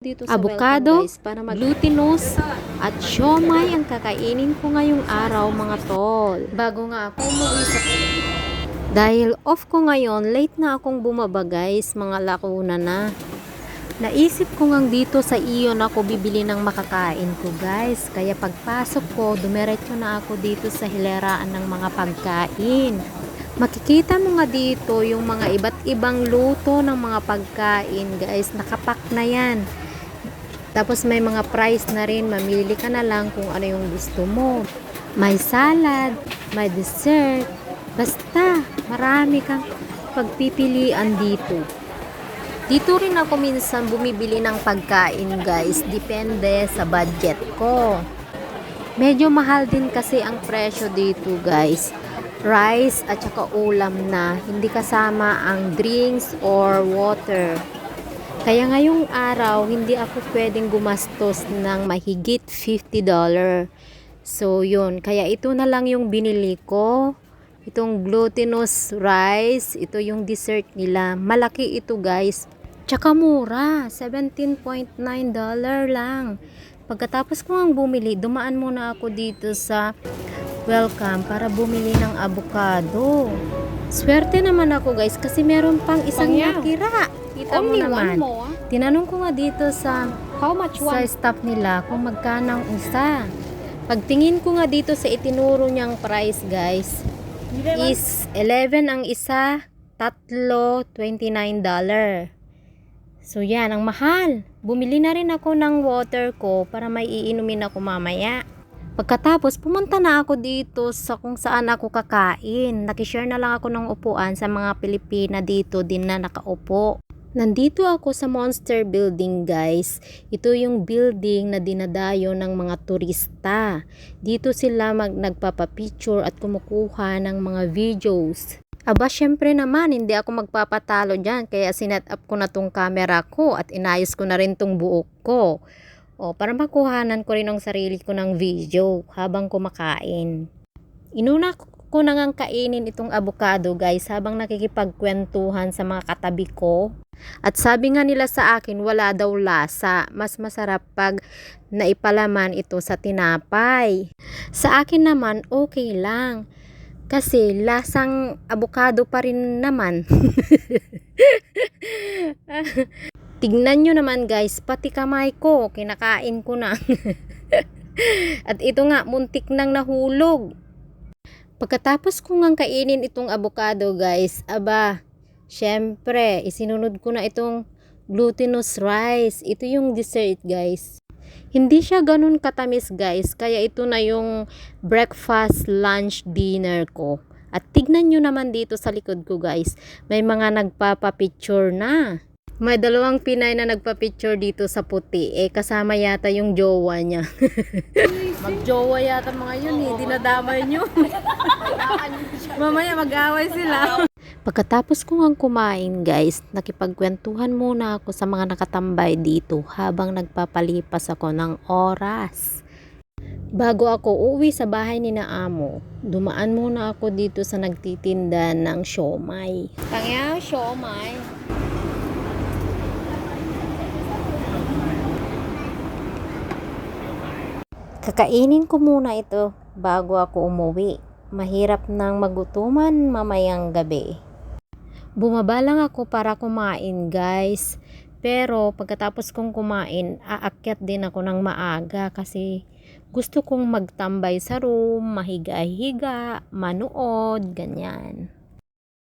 Dito sa Avocado, guys para glutinous, at siomai ang kakainin ko ngayong araw mga tol. bago nga ako umuwi sa Dahil off ko ngayon, late na akong bumaba guys, mga lakuna na. Naisip ko ngang dito sa Iyon ako bibili ng makakain ko guys. Kaya pagpasok ko, dumiretso na ako dito sa hileraan ng mga pagkain. Makikita mo nga dito yung mga iba't ibang luto ng mga pagkain guys. Nakapak na yan. Tapos may mga price na rin, mamili ka na lang kung ano yung gusto mo. May salad, may dessert, basta marami kang pagpipilian dito. Dito rin ako minsan bumibili ng pagkain guys, depende sa budget ko. Medyo mahal din kasi ang presyo dito guys. Rice at saka ulam na, hindi kasama ang drinks or water. Kaya ngayong araw, hindi ako pwedeng gumastos ng mahigit $50. So, yun. Kaya ito na lang yung binili ko. Itong glutinous rice. Ito yung dessert nila. Malaki ito, guys. Tsaka mura. $17.9 lang. Pagkatapos ko ang bumili, dumaan muna ako dito sa Welcome para bumili ng avocado. Swerte naman ako, guys, kasi meron pang isang natira. Kita mo naman. Tinanong ko nga dito sa staff nila kung magkano ang isa. Pagtingin ko nga dito sa itinuro niyang price guys, is 11 ang isa, tatlo, $29. So yan, ang mahal. Bumili na rin ako ng water ko para may iinumin ako mamaya. Pagkatapos, pumunta na ako dito sa kung saan ako kakain. Nakishare na lang ako ng upuan sa mga Pilipina dito din na nakaupo. Nandito ako sa Monster Building guys. Ito yung building na dinadayo ng mga turista. Dito sila nagpapapicture at kumukuha ng mga videos. Aba, syempre naman, hindi ako magpapatalo dyan. Kaya sinet up ko na tong camera ko at inayos ko na rin tong buhok ko. Para makuhanan ko rin ang sarili ko ng video habang kumakain. Inuna ko na ngang kainin itong avocado guys habang nakikipagkwentuhan sa mga katabi ko. At sabi nga nila sa akin, wala daw lasa. Mas masarap pag naipalaman ito sa tinapay. Sa akin naman, okay lang. Kasi lasang avocado pa rin naman. Tignan nyo naman guys, pati kamay ko, kinakain ko na. At ito nga, muntik nang nahulog. Pagkatapos ko ngang kainin itong avocado guys, aba, syempre, isinunod ko na itong glutinous rice. Ito yung dessert guys. Hindi siya ganun katamis guys, kaya ito na yung breakfast, lunch, dinner ko. At tignan nyo naman dito sa likod ko guys, may mga nagpapapicture na. May dalawang Pinay na nagpa-picture dito sa puti. Kasama yata yung jowa niya. Mag-jowa yata mga yun dinadamay nyo. Mamaya mag-away sila. Pagkatapos ko ngang kumain guys, nakipagkwentuhan muna ako sa mga nakatambay dito habang nagpapalipas ako ng oras. Bago ako uwi sa bahay ni na amo, dumaan muna ako dito sa nagtitinda ng siomai. Tangyaw, siomai. Kakainin ko muna ito bago ako umuwi. Mahirap nang magutuman mamayang gabi. Bumaba lang ako para kumain guys. Pero pagkatapos kong kumain, aakyat din ako ng maaga kasi gusto kong magtambay sa room, mahiga-higa, manood, ganyan.